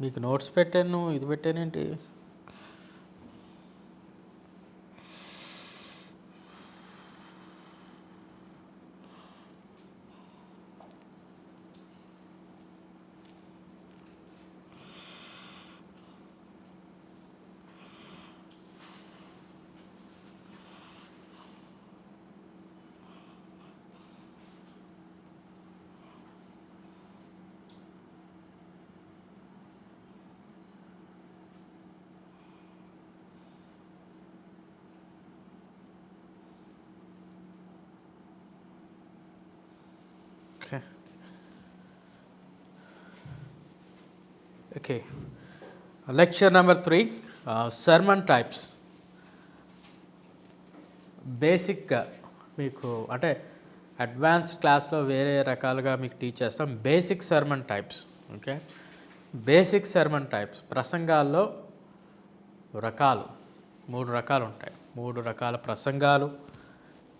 మీకు నోట్స్ పెట్టాను, ఇది పెట్టానేంటి? Okay. Lecture number 3, sermon types. బేసిక్గా మీకు అంటే అడ్వాన్స్డ్ క్లాస్లో వేరే రకాలుగా మీకు టీచ్ చేస్తాం. Basic sermon types. Okay, basic sermon types ప్రసంగాల్లో రకాలు 3 రకాలు ఉంటాయి. 3 రకాల ప్రసంగాలు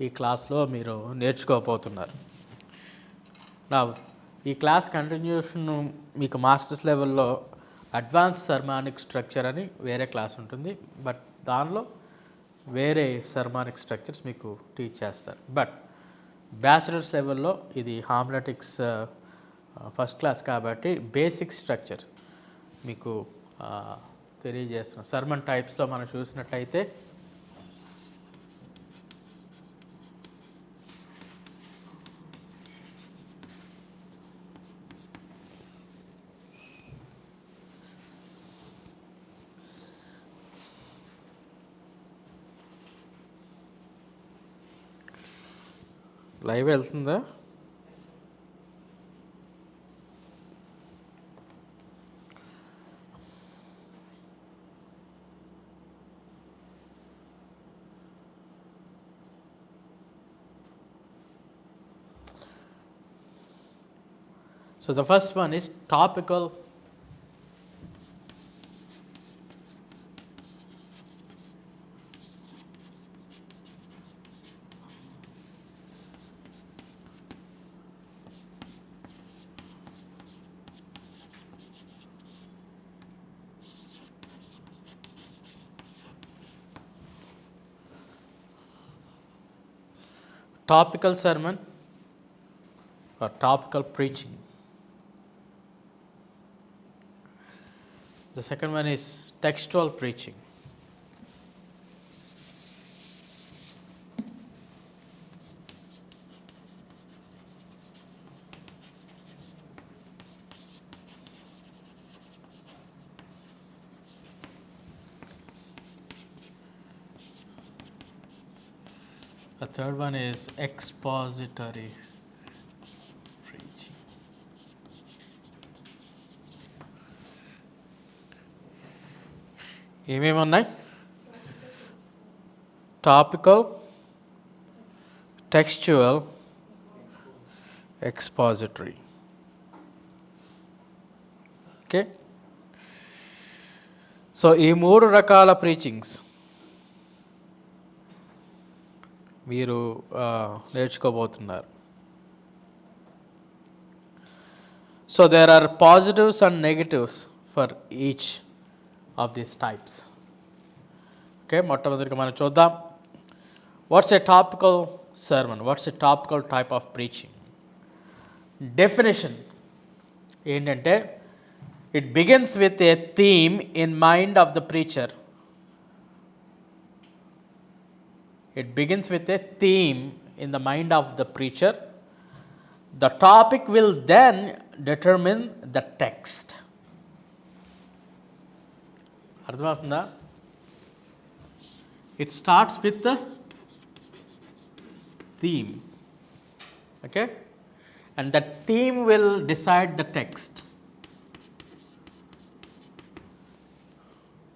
ఈ క్లాస్లో మీరు నేర్చుకోబోతున్నారు. నా ఈ క్లాస్ కంటిన్యూషన్ మీకు మాస్టర్స్ లెవెల్లో అడ్వాన్స్ సర్మానిక్ స్ట్రక్చర్ అని వేరే క్లాస్ ఉంటుంది, బట్ దానిలో వేరే సర్మానిక్ స్ట్రక్చర్స్ మీకు టీచ్ చేస్తారు. బట్ బ్యాచిలర్స్ లెవెల్లో ఇది హామ్లెటిక్స్ ఫస్ట్ క్లాస్ కాబట్టి బేసిక్ స్ట్రక్చర్ మీకు తెలియజేస్తున్నాం. సర్మన్ టైప్స్లో మనం చూసినట్లయితే లైవ్ వెళ్తుందా? So the first one is topical. Topical sermon or topical preaching. The second one is textual preaching. The third one is expository preaching. ఏమేమి ఉన్నాయి? Topical, textual, expository. Okay, so ఈ 3 రకాల preachings మీరు నేర్చుకోబోతున్నారు. So there are positives and negatives for each of these types. Okay, మొట్టమొదటిగా మనం చూద్దాం. What's a topical sermon? What's a topical type of preaching? Definition ఏంటంటే it begins with a theme in mind of the preacher. It begins with a theme in the mind of the preacher. The topic will then determine the text. అర్థమవుతుందా? It starts with the theme. Okay? And that theme will decide the text.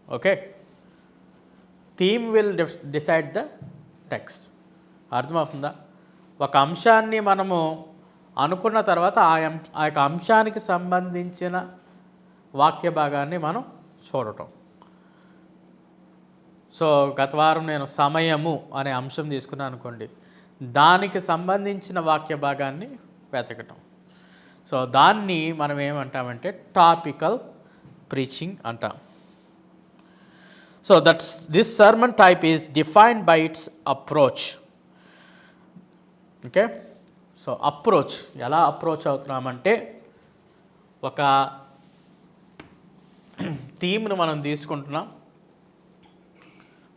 Okay? Theme will decide the text. అర్థమవుతుందా? ఒక అంశాన్ని మనము అనుకున్న తర్వాత ఆ యొక్క అంశానికి సంబంధించిన వాక్య భాగాన్ని మనం చూడటం. సో గత వారం నేను సమయము అనే అంశం తీసుకున్నాను అనుకోండి, దానికి సంబంధించిన వాక్య భాగాన్ని వెతకటం. సో దాన్ని మనం ఏమంటామంటే టాపికల్ ప్రీచింగ్ అంటాం. So this sermon type is defined by it's approach. Okay, so approach ఎలా అప్రోచ్ అవుతున్నామంటే, ఒక థీమ్ను మనం తీసుకుంటున్నాం,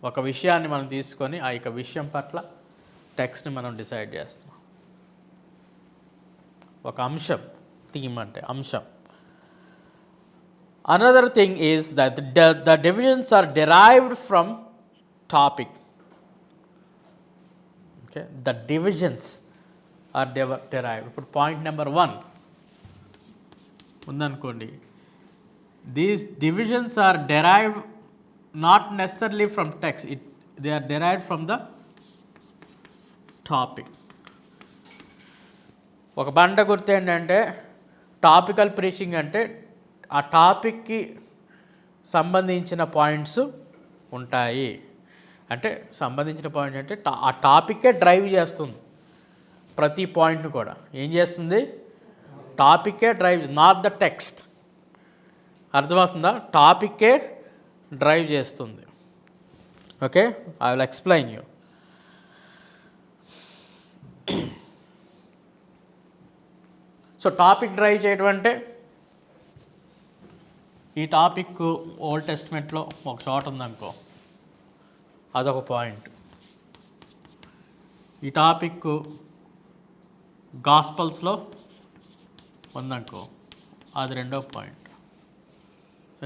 ఒక విషయాన్ని మనం తీసుకొని ఆ యొక్క విషయం పట్ల టెక్స్ట్ని మనం డిసైడ్ చేస్తున్నాం. ఒక అంశం, థీమ్ అంటే అంశం. Another thing is that the divisions are derived from topic. Okay, the divisions are derived. ఇప్పుడు పాయింట్ నెంబర్ 1 ఉందనుకోండి, these divisions are derived not necessarily from text, they are derived from the topic. ఒక బండ గుర్తు ఏంటంటే, topical preaching అంటే ఆ టాపిక్కి సంబంధించిన points ఉంటాయి. అంటే సంబంధించిన పాయింట్ అంటే ఆ టాపిక్కే డ్రైవ్ చేస్తుంది, ప్రతి పాయింట్ను కూడా ఏం చేస్తుంది, టాపిక్కే డ్రైవ్, నాట్ ద టెక్స్ట్. అర్థమవుతుందా? టాపిక్కే డ్రైవ్ చేస్తుంది. Okay, I will explain you. So topic drive చేయడం అంటే, ఈ టాపిక్ ఓల్డ్ టెస్ట్మెంట్లో ఒక చోట ఉందనుకో, అదొక పాయింట్. ఈ టాపిక్ గాస్పల్స్లో ఉందనుకో, అది రెండో పాయింట్.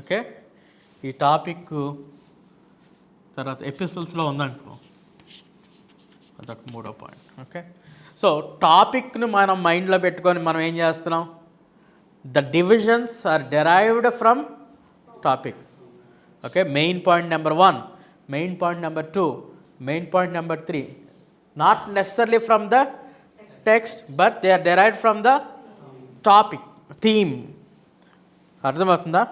ఓకే, ఈ టాపిక్ తర్వాత ఎపిసోడ్స్లో ఉందనుకో, అదొక మూడో పాయింట్. ఓకే, సో టాపిక్ను మనం మైండ్లో పెట్టుకొని మనం ఏం చేస్తున్నాం, the divisions are derived from topic. Okay, main point number 1, main point number 2, main point number 3, not necessarily from the text, but they are derived from the topic, theme. అర్థమవుతుందా?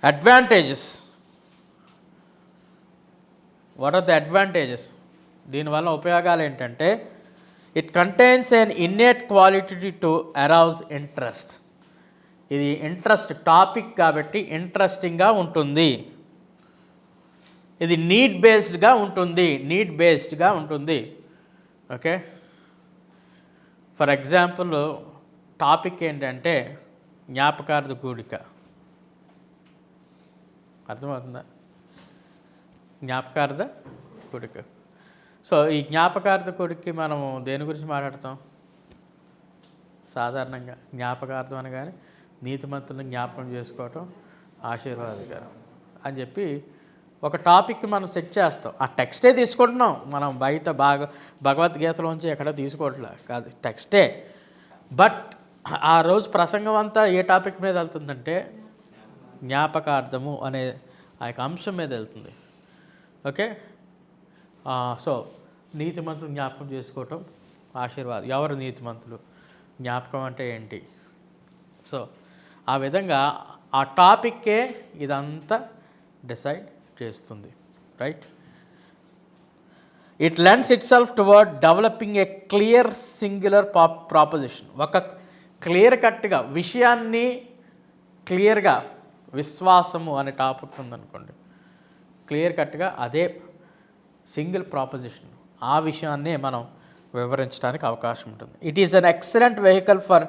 Advantages. What are the advantages? దీనివల్ల ఉపయోగాలు ఏంటంటే, it contains an innate quality to arouse interest. ఇది interest topic కాబట్టి ఇంట్రెస్టింగ్గా ఉంటుంది. ఇది need బేస్డ్గా ఉంటుంది. ఓకే, ఫర్ ఎగ్జాంపుల్ టాపిక్ ఏంటంటే జ్ఞాపకార్థ కూడిక. అర్థమవుతుందా? జ్ఞాపకార్థ కూడిక. సో ఈ జ్ఞాపకార్థ కూడికి మనము దేని గురించి మాట్లాడతాం? సాధారణంగా జ్ఞాపకార్థం అనగానే నీతిమంతులను జ్ఞాపకం చేసుకోవటం ఆశీర్వాదకరం అని చెప్పి ఒక టాపిక్ మనం సెట్ చేస్తాం. ఆ టెక్స్టే తీసుకుంటున్నాం మనం, బయట భగవద్గీతలోంచి ఎక్కడో తీసుకోవట్లే కాదు, టెక్స్టే. బట్ ఆ రోజు ప్రసంగం అంతా ఏ టాపిక్ మీద వెళ్తుందంటే జ్ఞాపకార్థము అనే ఆ యొక్క అంశం మీద వెళ్తుంది. ఓకే, సో నీతిమంతులు జ్ఞాపకం చేసుకోవటం ఆశీర్వాదం. ఎవరు నీతిమంతులు? జ్ఞాపకం అంటే ఏంటి? సో ఆ విధంగా ఆ టాపిక్కే ఇదంతా డిసైడ్ చేస్తుంది. Right, it lends it self towards developing A clear singular proposition. ఒక క్లియర్ కట్గా విషయాన్ని క్లియర్గా, విశ్వాసము అనే టాపిక్ ఉందనుకోండి, క్లియర్ కట్గా అదే సింగిల్ ప్రాపోజిషన్, ఆ విషయాన్నే మనం వివరించడానికి అవకాశం ఉంటుంది. It is an excellent vehicle for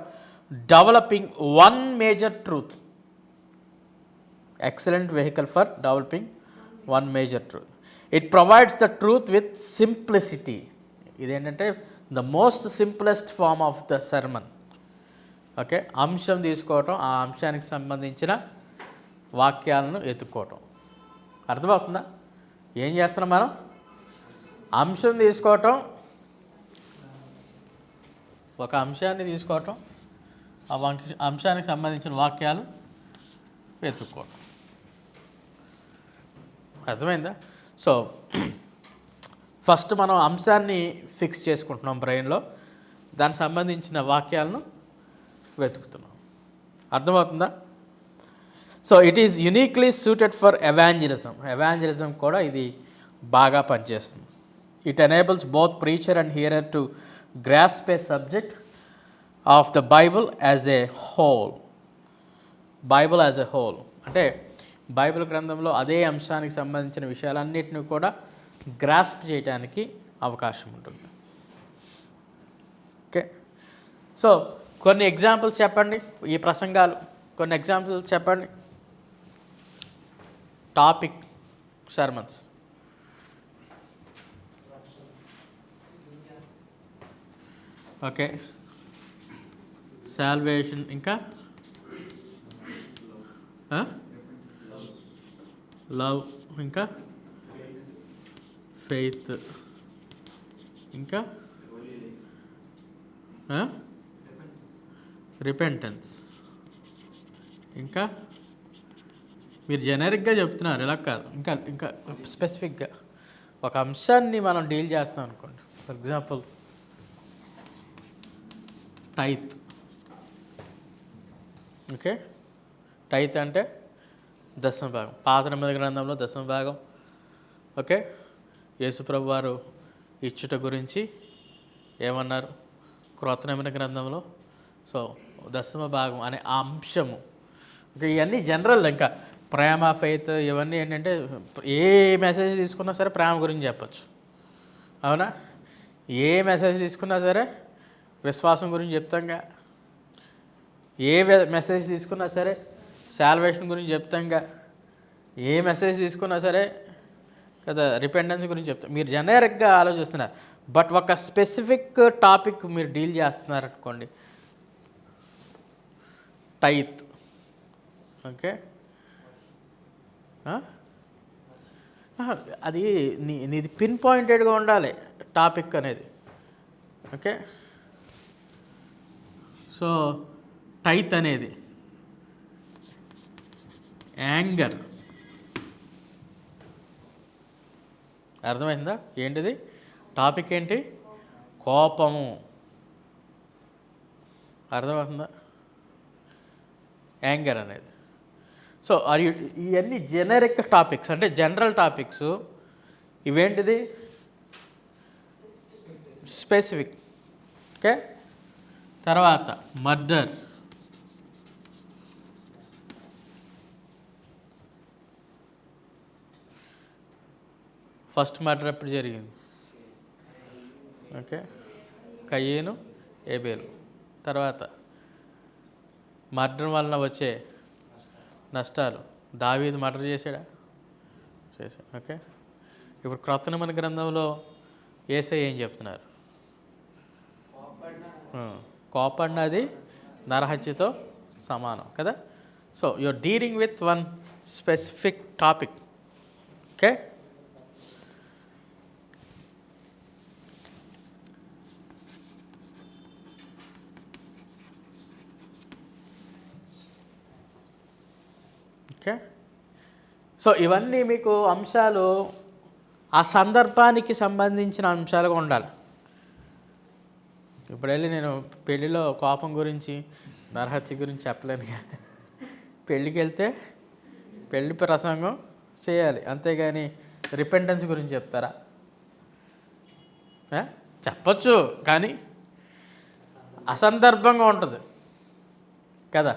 developing one major truth. Excellent vehicle for developing one major truth. It provides the truth with simplicity. ఇదేంటంటే the most simplest form of the sermon. Okay, అంశం తీసుకోవటం, ఆ అంశానికి సంబంధించిన వాక్యాలను ఎత్తుక్కోవటం. అర్థమవుతుందా? ఏం చేస్తున్నాం మనం? అంశం తీసుకోవటం, ఒక అంశాన్ని తీసుకోవటం, ఆ అంశానికి సంబంధించిన వాక్యాలు వెతుక్కోవటం. అర్థమైందా? సో ఫస్ట్ మనం అంశాన్ని ఫిక్స్ చేసుకుంటున్నాం బ్రెయిన్లో, దానికి సంబంధించిన వాక్యాలను వెతుకుతున్నాం. అర్థమవుతుందా? So it is uniquely suited for evangelism. Evangelism కూడా ఇది బాగా పనిచేస్తుంది. It enables both preacher and hearer to grasp a subject of the Bible as a whole. Bible as a whole అంటే బైబిల్ గ్రంథంలో అదే అంశానికి సంబంధించిన విషయాలన్నింటినీ కూడా గ్రాస్ప్ చేయడానికి అవకాశం ఉంటుంది. ఓకే, సో కొన్ని ఎగ్జాంపుల్స్ చెప్పండి, ఈ ప్రసంగాలు కొన్ని ఎగ్జాంపుల్స్ చెప్పండి. Topic sermons. ఓకే, సాల్వేషన్, ఇంకా లవ్, ఇంకా ఫెయిత్, ఇంకా రిపెంటెన్స్, ఇంకా మీరు జెనరిక్గా చెప్తున్నారు, ఇలా కాదు, ఇంకా ఇంకా స్పెసిఫిక్గా ఒక అంశాన్ని మనం డీల్ చేస్తాం అనుకోండి. For example tithe. Okay, tithe అంటే దశమ భాగం. పాత నిబంధన గ్రంథంలో దశమ భాగం. ఓకే, యేసుప్రభు వారు ఇచ్చుట గురించి ఏమన్నారు క్రొత్త నిబంధన గ్రంథంలో? సో దశమ భాగం అనే ఆ అంశము. ఇంకా ఇవన్నీ జనరల్, ఇంకా ప్రేమ, ఫెయిత్, ఇవన్నీ ఏంటంటే ఏ మెసేజ్ తీసుకున్నా సరే ప్రేమ గురించి చెప్పచ్చు, అవునా? ఏ మెసేజ్ తీసుకున్నా సరే విశ్వాసం గురించి చెప్తాంగా. ఏ మెసేజ్ తీసుకున్నా సరే సాల్వేషన్ గురించి చెప్తాంగా. ఏ మెసేజ్ తీసుకున్నా సరే కదా రిపెండెన్స్ గురించి చెప్తాం. మీరు జనరిక్గా ఆలోచిస్తున్నారు, బట్ ఒక స్పెసిఫిక్ టాపిక్ మీరు డీల్ చేస్తున్నారు అనుకోండి, టైత్. ఓకే, అది నీది పిన్ పాయింటెడ్గా ఉండాలి టాపిక్ అనేది. ఓకే, సో టైత్ అనేది యాంగర్. అర్థమైందా? ఏంటిది టాపిక్? ఏంటి? కోపము. అర్థమవుతుందా? యాంగర్ అనేది. సో ఇవన్నీ జెనరిక్ టాపిక్స్, అంటే జనరల్ టాపిక్స్. ఇవేంటిది? స్పెసిఫిక్. ఓకే, తర్వాత మర్డర్. ఫస్ట్ మర్డర్ ఎప్పుడు జరిగింది? ఓకే, కయ్యేను, ఏబేలు. తర్వాత మర్డర్ వలన వచ్చే నష్టాలు. దావీదు మర్డర్ చేశాడా? చేశాడు. ఓకే, ఇప్పుడు క్రొత్త నిబంధన గ్రంథంలో యేసయ్య ఏం చెప్తున్నారు? కోపడినది నరహత్యతో సమానం కదా. So you're dealing with one specific topic. Okay, okay. So ఇవన్నీ మీకు అంశాలు ఆ సందర్భానికి సంబంధించిన అంశాలుగా ఉండాలి. ఇప్పుడు వెళ్ళి నేను పెళ్ళిలో కోపం గురించి, నరహత్య గురించి చెప్పలేను. పెళ్ళికి వెళ్తే పెళ్ళి ప్రసంగం చేయాలి, అంతేగాని రిపెంటెన్స్ గురించి చెప్తారా? చెప్పచ్చు, కానీ అసందర్భంగా ఉంటుంది కదా.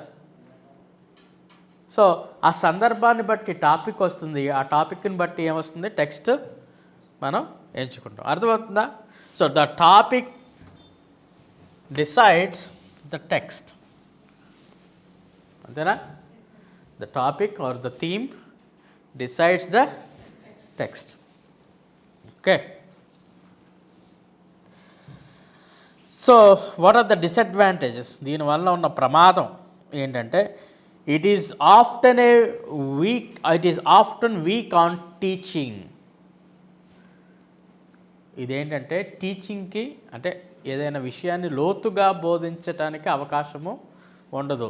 సో ఆ సందర్భాన్ని బట్టి టాపిక్ వస్తుంది, ఆ టాపిక్ని బట్టి ఏమొస్తుంది? టెక్స్ట్ మనం ఎంచుకుంటాం. అర్థమవుతుందా? So the topic decides the text. అంతేనా? The topic or the theme decides the text. Okay, so what are the disadvantages? దీనివల్ల ఉన్న ప్రమాదం ఏంటంటే it is often weak on teaching. ఇదేంటంటే టీచింగ్కి, అంటే ఏదైనా విషయాన్ని లోతుగా బోధించడానికి అవకాశము ఉండదు.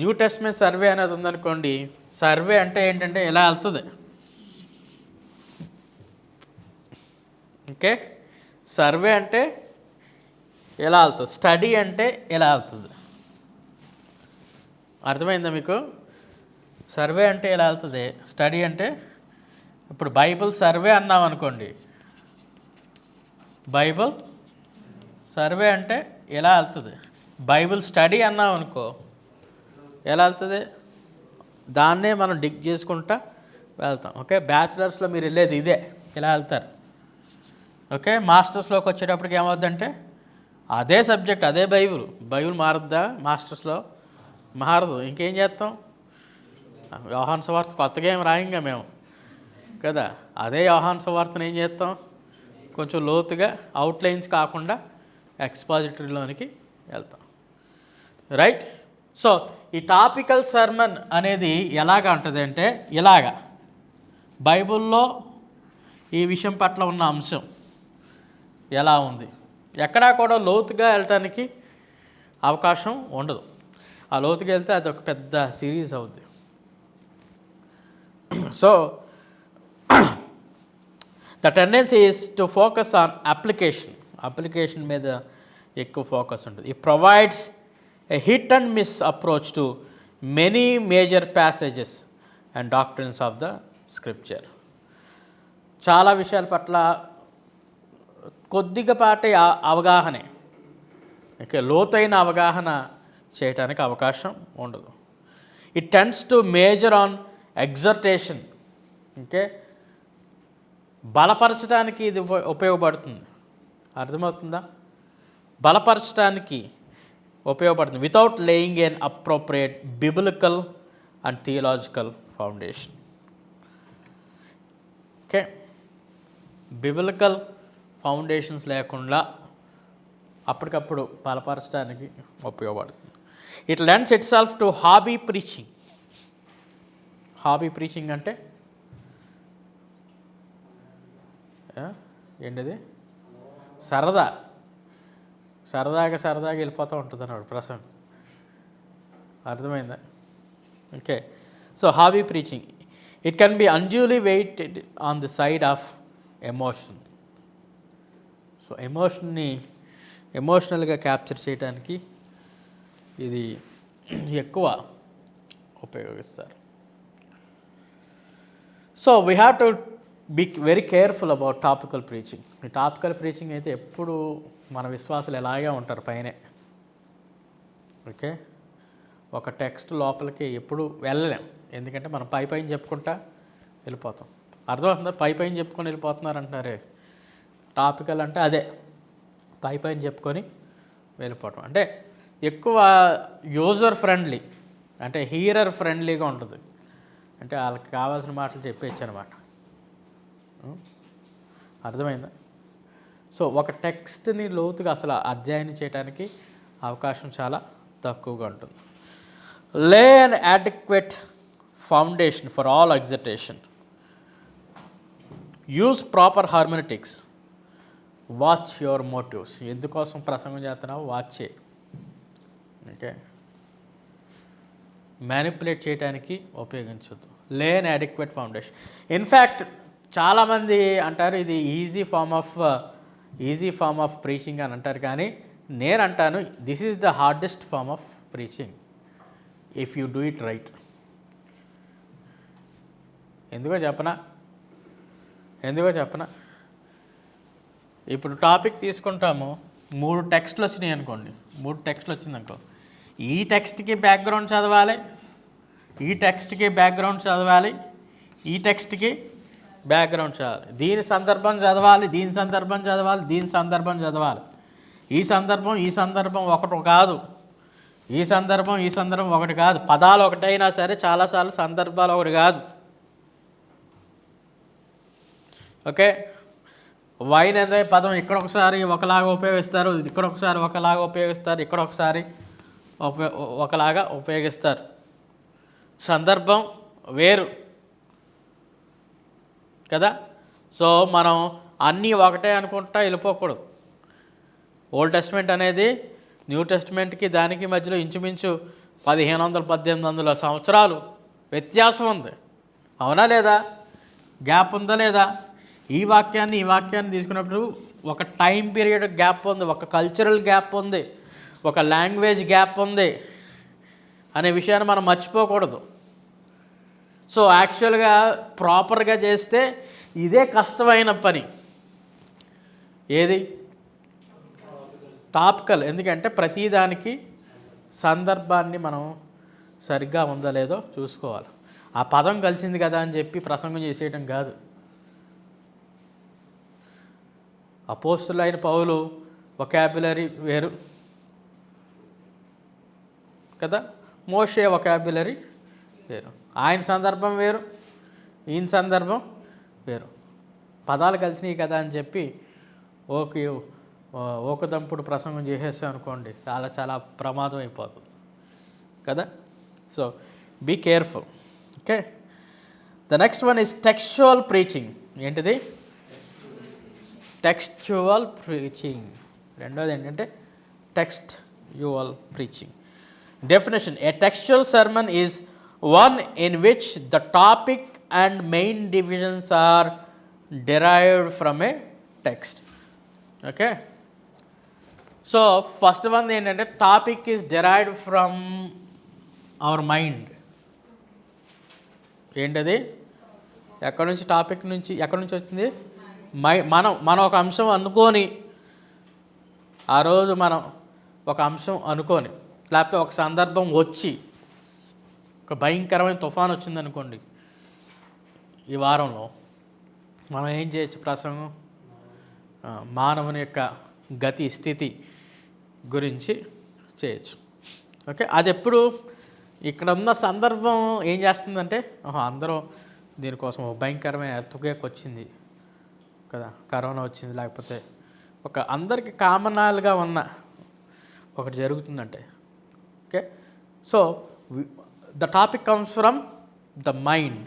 న్యూ టెస్ట్మెంట్ సర్వే అనేది ఉందనుకోండి, సర్వే అంటే ఏంటంటే ఎలా వెళ్తుంది. ఓకే, సర్వే అంటే ఎలా వెళ్తుంది, స్టడీ అంటే ఎలా వెళ్తుంది. అర్థమైందా మీకు? సర్వే అంటే ఎలా వెళ్తుంది, స్టడీ అంటే. ఇప్పుడు బైబిల్ సర్వే అన్నాం అనుకోండి, బైబిల్ సర్వే అంటే ఎలా వెళ్తుంది. బైబిల్ స్టడీ అన్నాం అనుకో ఎలా వెళ్తుంది, దాన్నే మనం డిగ్ చేసుకుంటా వెళ్తాం. ఓకే, బ్యాచిలర్స్లో మీరు వెళ్ళేది ఇదే, ఇలా వెళ్తారు. ఓకే, మాస్టర్స్లోకి వచ్చేటప్పటికి ఏమవుద్దంటే అదే సబ్జెక్ట్, అదే బైబిల్ మారుద్దా మాస్టర్స్లో? మారదు. ఇంకేం చేస్తాం, యోహాను సువార్త కొత్తగా ఏం రాయంగా మేము కదా, అదే యోహాను సువార్తను ఏం చేస్తాం, కొంచెం లోతుగా అవుట్లైన్స్ కాకుండా ఎక్స్పాజిటరీలోనికి వెళ్తాం. రైట్. సో ఈ టాపికల్ సర్మన్ అనేది ఎలాగ ఉంటుంది అంటే, ఇలాగా బైబిల్లో ఈ విషయం పట్ల ఉన్న అంశం ఎలా ఉంది, ఎక్కడా కూడా లోతుగా వెళ్ళటానికి అవకాశం ఉండదు. ఆ లోతుగా వెళ్తే అది ఒక పెద్ద సిరీస్ అవుద్ది. So the tendency is to focus on application మీద ఎక్కువ ఫోకస్ ఉంటుంది. It provides a hit and miss approach to many major passages and doctrines of the scripture. చాలా విషయాల పట్ల కొద్దిగాపాటి అవగాహనే, ఓకే, లోతైన అవగాహన చేయడానికి అవకాశం ఉండదు. It tends to major on exhortation. Okay, బలపరచడానికి ఇది ఉపయోగపడుతుంది. అర్థమవుతుందా? బలపరచడానికి ఉపయోగపడుతుంది without laying an appropriate biblical and theological foundation. Okay, biblical foundations లేకుండా అప్పటికప్పుడు బలపరచడానికి ఉపయోగపడుతుంది. It lends itself to hobby preaching. Hobby preaching అంటే ఏంటిది, సరదాగా వెళ్ళిపోతూ ఉంటుంది అన్నాడు ప్రసంగం. అర్థమైందా? Okay, so hobby preaching it can be unduly weighted on the side of emotion. So ఎమోషనల్గా క్యాప్చర్ చేయడానికి ఇది ఎక్కువ ఉపయోగిస్తారు. So we have to be very careful about topical preaching. ఈ టాపికల్ ప్రీచింగ్ అయితే ఎప్పుడు మన విశ్వాసులు ఎలాగే ఉంటారు పైనే. ఓకే, ఒక టెక్స్ట్ లోపలికి ఎప్పుడు వెళ్ళలేం, ఎందుకంటే మనం పైన చెప్పుకుంటా వెళ్ళిపోతాం. అర్థమవుతుందా? పైన చెప్పుకొని వెళ్ళిపోతున్నారు అంటున్నారే. టాపికల్ అంటే అదే, పైన చెప్పుకొని వెళ్ళిపోవటం. అంటే ఎక్కువ యూజర్ ఫ్రెండ్లీ, అంటే హీరర్ ఫ్రెండ్లీగా ఉంటుంది. అంటే వాళ్ళకి కావాల్సిన మాటలు చెప్పేచ్చు అనమాట. అర్థమైందా? సో ఒక టెక్స్ట్ని లోతుగా అసలు అధ్యయనం చేయడానికి అవకాశం చాలా తక్కువగా ఉంటుంది. Lay an adequate foundation for all exhortation. Use proper hermeneutics. Watch your motives. ఎందుకోసం ప్రసంగం చేస్తున్నావు వాచ్ చేయి. ఓకే, మ్యానిపులేట్ చేయడానికి ఉపయోగించవద్దు. లే అన్ అడిక్వేట్ ఫౌండేషన్. ఇన్ఫ్యాక్ట్ చాలామంది అంటారు ఇది ఈజీ ఫామ్ ఆఫ్ ప్రీచింగ్ అని అంటారు, కానీ నేను అంటాను this is the hardest form of preaching if you do it right. ఎందుకో చెప్పనా? ఇప్పుడు టాపిక్ తీసుకుంటాము, 3 టెక్స్ట్లు వచ్చినాయి అనుకోండి. 3 టెక్స్ట్లు వచ్చిందనుకో, ఈ టెక్స్ట్కి బ్యాక్గ్రౌండ్ చదవాలి, ఈ టెక్స్ట్కి బ్యాక్గ్రౌండ్ చదవాలి, ఈ టెక్స్ట్కి బ్యాక్గ్రౌండ్ చదవాలి, దీని సందర్భం చదవాలి, దీని సందర్భం చదవాలి, దీని సందర్భం చదవాలి. ఈ సందర్భం ఒకటి కాదు, ఈ సందర్భం ఒకటి కాదు. పదాలు ఒకటైనా సరే చాలాసార్లు సందర్భాలు ఒకటి కాదు. ఓకే, వైన్ అనే పదం ఇక్కడ ఒకసారి ఒకలాగా ఉపయోగిస్తారు, ఇక్కడ ఒకసారి ఒకలాగా ఉపయోగిస్తారు, ఇక్కడ ఒకసారి ఒకలాగా ఉపయోగిస్తారు. సందర్భం వేరు కదా. సో మనం అన్నీ ఒకటే అనుకుంటా వెళ్ళిపోకూడదు. ఓల్డ్ టెస్ట్మెంట్ అనేది న్యూ టెస్ట్మెంట్కి దానికి మధ్యలో ఇంచుమించు 1500-1800 సంవత్సరాలు వ్యత్యాసం ఉంది. అవునా లేదా? గ్యాప్ ఉందా లేదా? ఈ వాక్యాన్ని తీసుకున్నప్పుడు ఒక టైం పీరియడ్ గ్యాప్ ఉంది, ఒక కల్చరల్ గ్యాప్ ఉంది, ఒక లాంగ్వేజ్ గ్యాప్ ఉంది అనే విషయాన్ని మనం మర్చిపోకూడదు. సో యాక్చువల్గా ప్రాపర్గా చేస్తే ఇదే కష్టమైన పని. ఏది? టాపికల్ ఎందుకంటే ప్రతిదానికి సందర్భాన్ని మనం సరిగ్గా ఉందో లేదో చూసుకోవాలి. ఆ పదం కలిసింది కదా అని చెప్పి ప్రసంగం చేసేయడం కాదు. అపోస్తులైన పౌలు వొకాబులరీ వేరు కదా, మోషే వొకాబులరీ వేరు, ఆయన సందర్భం వేరు, ఈయన సందర్భం వేరు. పదాలు కలిసినాయి కదా అని చెప్పి ఓకదంపుడు ప్రసంగం చేసేస్తాం అనుకోండి, చాలా చాలా ప్రమాదం అయిపోతుంది కదా. So be careful. Okay, the next one is textual preaching. ఏంటిది? Textual preaching. రెండోది ఏంటంటే textual preaching. Definition: a textual sermon is one in which the topic and main divisions are derived from a text. Okay, so first one ఏంటంటే topic is derived from our mind. ఏంటది? ఎక్కడి నుంచి topic నుంచి ఎక్కడి నుంచి వచ్చింది? మనం ఒక అంశం అనుకొని, ఆ రోజు మనం ఒక అంశం అనుకొని, లేకపోతే ఒక సందర్భం వచ్చి, ఒక భయంకరమైన తుఫాన్ వచ్చిందనుకోండి ఈ వారంలో, మనం ఏం చేయొచ్చు? ప్రసంగం మానవుని యొక్క గతి స్థితి గురించి చేయొచ్చు. ఓకే, అది ఎప్పుడు ఇక్కడ ఉన్న సందర్భం ఏం చేస్తుందంటే, అందరూ దీనికోసం భయంకరమైన ఎర్త్క్వేక్ వచ్చింది కదా, కరోనా వచ్చింది, లేకపోతే ఒక అందరికి కామనాలుగా ఉన్న ఒకటి జరుగుతుందంటే. Okay, so the topic comes from the mind.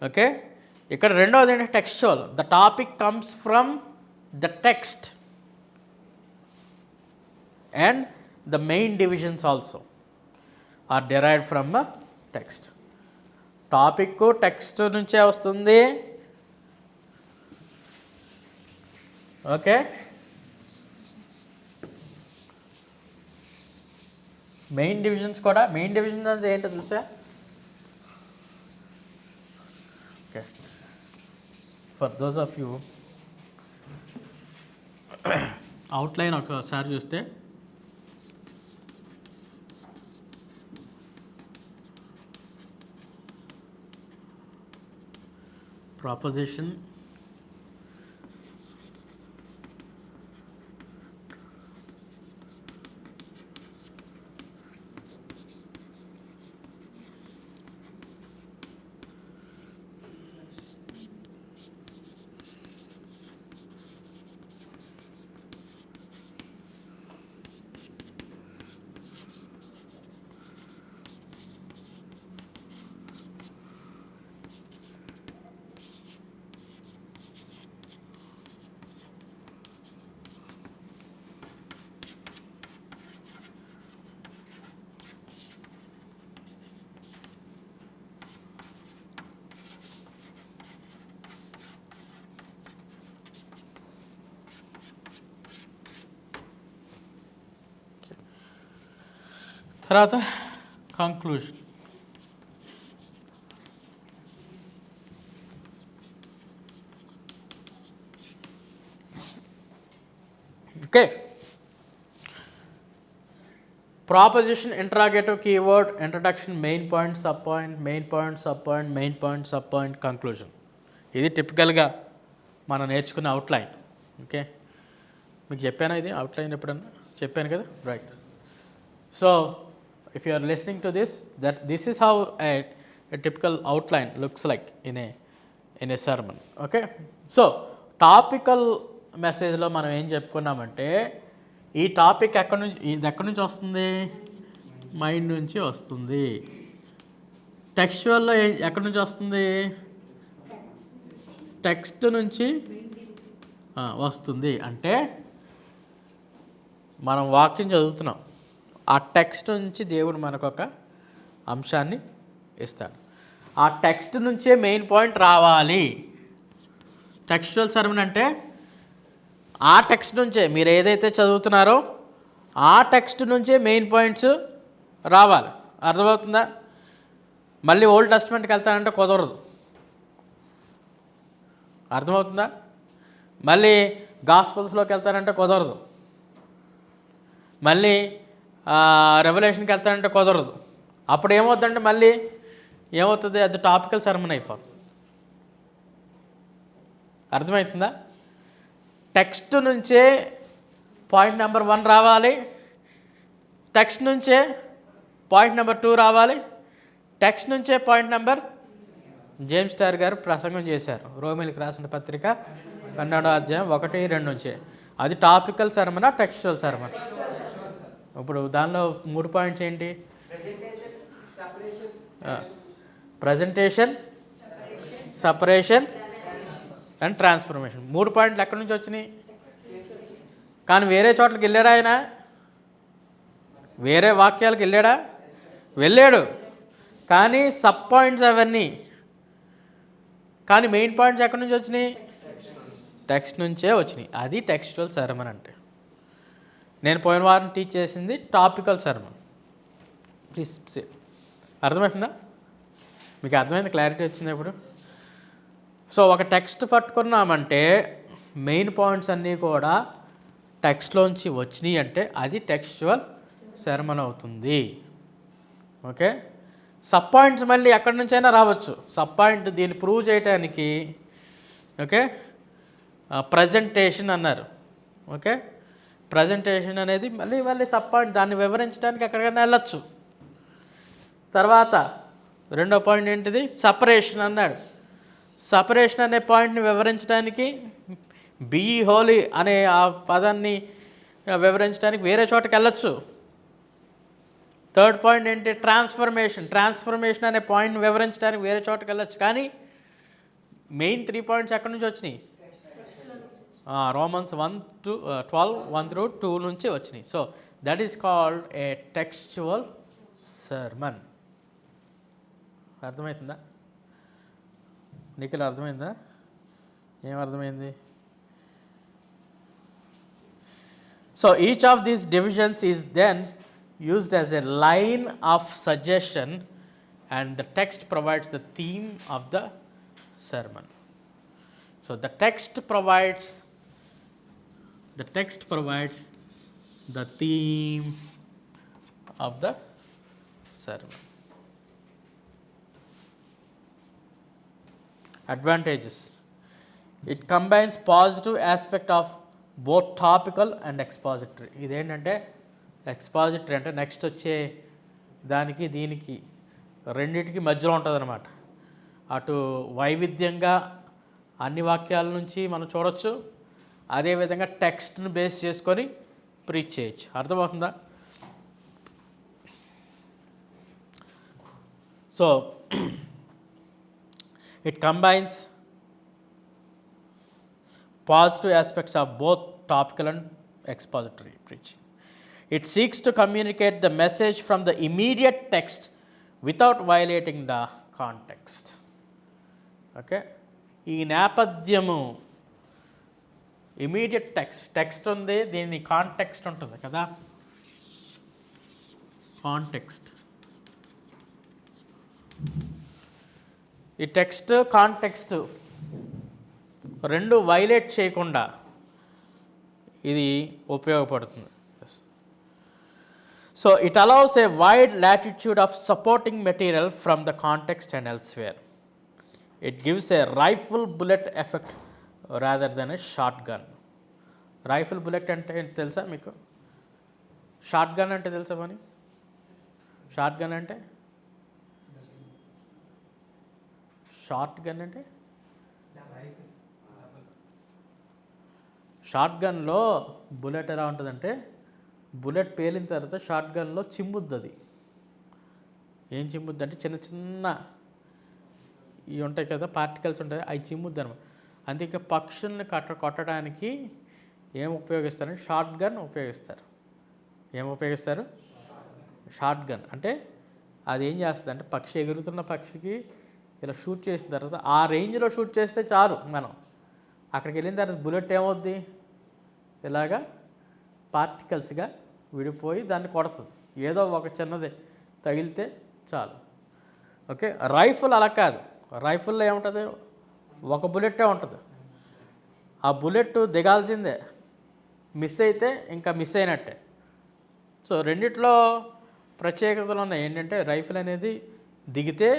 Okay, ఇక్కడ రెండవది ఏంటంటే textual. The topic comes from the text and the main divisions also are derived from the text. Topic text నుంచే వస్తుంది. ఓకే, మెయిన్ డివిజన్స్ కూడా. Main divisions అంటే ఏంటో తెలుసా? Okay, for those of you outline ఒకసారి చూస్తే, ప్రపోజిషన్, తర్వాత conclusion. Okay, proposition, interrogative, keyword, introduction, main point, subpoint, main point, subpoint, main point, subpoint, conclusion. ఇది టిపికల్గా మనం నేర్చుకునే అవుట్లైన్. ఓకే, మీకు చెప్పాను ఇది అవుట్లైన్ ఎప్పుడన్నా చెప్పాను కదా, right. So if you are listening to this, that this is how a typical outline looks like in a sermon. Okay, so topical మెసేజ్లో మనం ఏం చెప్పుకున్నామంటే, ఈ టాపిక్ ఎక్కడి నుంచి వస్తుంది? మైండ్ నుంచి వస్తుంది. టెక్స్చువల్లో ఎక్కడి నుంచి వస్తుంది? టెక్స్ట్ నుంచి వస్తుంది. అంటే మనం వాక్యం చదువుతున్నాం, ఆ టెక్స్ట్ నుంచి దేవుడు మనకు ఒక అంశాన్ని ఇస్తాడు. ఆ టెక్స్ట్ నుంచే మెయిన్ పాయింట్ రావాలి. టెక్స్చువల్ సర్మన్ అంటే ఆ టెక్స్ట్ నుంచే, మీరు ఏదైతే చదువుతున్నారో ఆ టెక్స్ట్ నుంచే మెయిన్ పాయింట్స్ రావాలి. అర్థమవుతుందా? మళ్ళీ ఓల్డ్ టెస్ట్మెంట్కి వెళ్తానంటే కుదరదు. అర్థమవుతుందా? మళ్ళీ గాస్పల్స్లోకి వెళ్తానంటే కుదరదు. మళ్ళీ రెవల్యూషన్కి వెళ్తానంటే కుదరదు. అప్పుడు ఏమవుతుందంటే మళ్ళీ ఏమవుతుంది, అది టాపికల్ సర్మన్ అయిపోతుంది. అర్థమవుతుందా? టెక్స్ట్ నుంచే పాయింట్ నెంబర్ 1 రావాలి, టెక్స్ట్ నుంచే పాయింట్ నెంబర్ 2 రావాలి, టెక్స్ట్ నుంచే పాయింట్ నెంబర్. జేమ్స్ స్టార్ గారు ప్రసంగం చేశారు రోమిలికి రాసిన పత్రిక 12వ అధ్యాయం 1-2 నుంచే. అది టాపికల్ సర్మనా, టెక్స్చువల్ సర్మన్? ఇప్పుడు దానిలో 3 పాయింట్స్ ఏంటి? Presentation, separation and transformation. 3 పాయింట్లు ఎక్కడి నుంచి వచ్చినాయి? కానీ వేరే చోట్లకి వెళ్ళాడా ఆయన? వేరే వాక్యాలకు వెళ్ళాడా? వెళ్ళాడు. కానీ సబ్ పాయింట్స్ అవన్నీ. కానీ మెయిన్ పాయింట్స్ ఎక్కడి నుంచి వచ్చినాయి? టెక్స్ట్ నుంచే వచ్చినాయి. అది టెక్స్చువల్ సర్మన్ అంటే. నేను పోయిన వారం టీచ్ చేసింది టాపికల్ సర్మన్. Please say. అర్థమవుతుందా? మీకు అర్థమైంది? క్లారిటీ వచ్చింది ఇప్పుడు? సో ఒక టెక్స్ట్ పట్టుకున్నామంటే మెయిన్ పాయింట్స్ అన్నీ కూడా టెక్స్ట్లోంచి వచ్చినాయి అంటే అది టెక్స్చువల్ సర్మన్ అవుతుంది. ఓకే. సబ్ పాయింట్స్ మళ్ళీ ఎక్కడి నుంచైనా రావచ్చు. సబ్ పాయింట్ దీన్ని ప్రూవ్ చేయడానికి ఓకే ప్రజెంటేషన్ అన్నారు. ఓకే. ప్రజెంటేషన్ అనేది మళ్ళీ సబ్ పాయింట్, దాన్ని వివరించడానికి ఎక్కడికైనా వెళ్ళచ్చు. తర్వాత రెండో పాయింట్ ఏంటిది? సపరేషన్ అన్నాడు. సపరేషన్ అనే పాయింట్ని వివరించడానికి బీ హోలీ అనే ఆ పదాన్ని వివరించడానికి వేరే చోటకి వెళ్ళచ్చు. థర్డ్ పాయింట్ ఏంటి? ట్రాన్స్ఫర్మేషన్. ట్రాన్స్ఫర్మేషన్ అనే పాయింట్ని వివరించడానికి వేరే చోటకి వెళ్ళచ్చు. కానీ మెయిన్ 3 పాయింట్స్ ఎక్కడి నుంచి వచ్చినాయి? రోమన్స్ 1-12, 1-2 నుంచి వచ్చినాయి. So that is called a textual sermon. అర్థమవుతుందా? నీకు అర్థమైందా? ఏం అర్థమైంది? So each of these divisions is then used as a line of suggestion and the text provides the theme of the sermon. So the text provides the theme of the sermon. Advantages: it combines positive aspect of both topical and expository. ఇదేంటంటే expository అంటే next వచ్చే దానికి దీనికి రెండింటికి మధ్యలో ఉంటుంది అనమాట. అటు వైవిధ్యంగా అన్ని వాక్యాల నుంచి మనం చూడొచ్చు, అదేవిధంగా టెక్స్ట్ను బేస్ చేసుకొని ప్రీచ్ చేయొచ్చు. అర్థమవుతుందా? So it combines positive aspects of both topical and expository preaching. It seeks to communicate the message from the immediate text without violating the context. Okay? ఈ నేపథ్యము ఇమీడియట్ టెక్స్ట్ ఉంది, దీని కాంటెక్స్ట్ ఉంటుంది కదా, context. ఈ text context రెండు violate చేయకుండా ఇది ఉపయోగపడుతుంది. So it allows a wide latitude of supporting material from the context and elsewhere. It gives a rifle bullet effect rather than a shotgun. Rifle bullet అంటే తెలుసా మీకు? షార్ట్ గన్ అంటే తెలుసా పని? షార్ట్ గన్ అంటే షార్ట్ గన్లో బుల్లెట్ ఎలా ఉంటుందంటే, bullet పేలిన తర్వాత షార్ట్ గన్లో చిమ్ముద్ది. అది ఏం చిమ్ముద్ది అంటే చిన్న చిన్న ఇవి ఉంటాయి కదా, పార్టికల్స్ ఉంటాయి, అవి చిమ్ముద్ది అనమాట. అందుకే పక్షుల్ని కొట్టడానికి ఏం ఉపయోగిస్తారంటే షార్ట్ గన్ ఉపయోగిస్తారు. ఏం ఉపయోగిస్తారు? Short gun. అంటే అది ఏం చేస్తుంది అంటే పక్షి ఎగురుతున్న పక్షికి ఇలా షూట్ చేసిన తర్వాత ఆ రేంజ్లో షూట్ చేస్తే చాలు. మనం అక్కడికి వెళ్ళిన తర్వాత బుల్లెట్ ఏమవుద్ది, ఇలాగా పార్టికల్స్గా విడిపోయి దాన్ని కొడుతుంది. ఏదో ఒక చిన్నది తగిలితే చాలు. ఓకే. రైఫిల్ అలా కాదు. రైఫిల్లో ఏముంటుంది, ఒక బుల్లెట్టే ఉంటుంది. ఆ బుల్లెట్ దిగాల్సిందే, మిస్ అయితే ఇంకా మిస్ అయినట్టే. సో రెండిట్లో ప్రత్యేకతలు ఉన్నాయి. ఏంటంటే రైఫిల్ అనేది దిగితే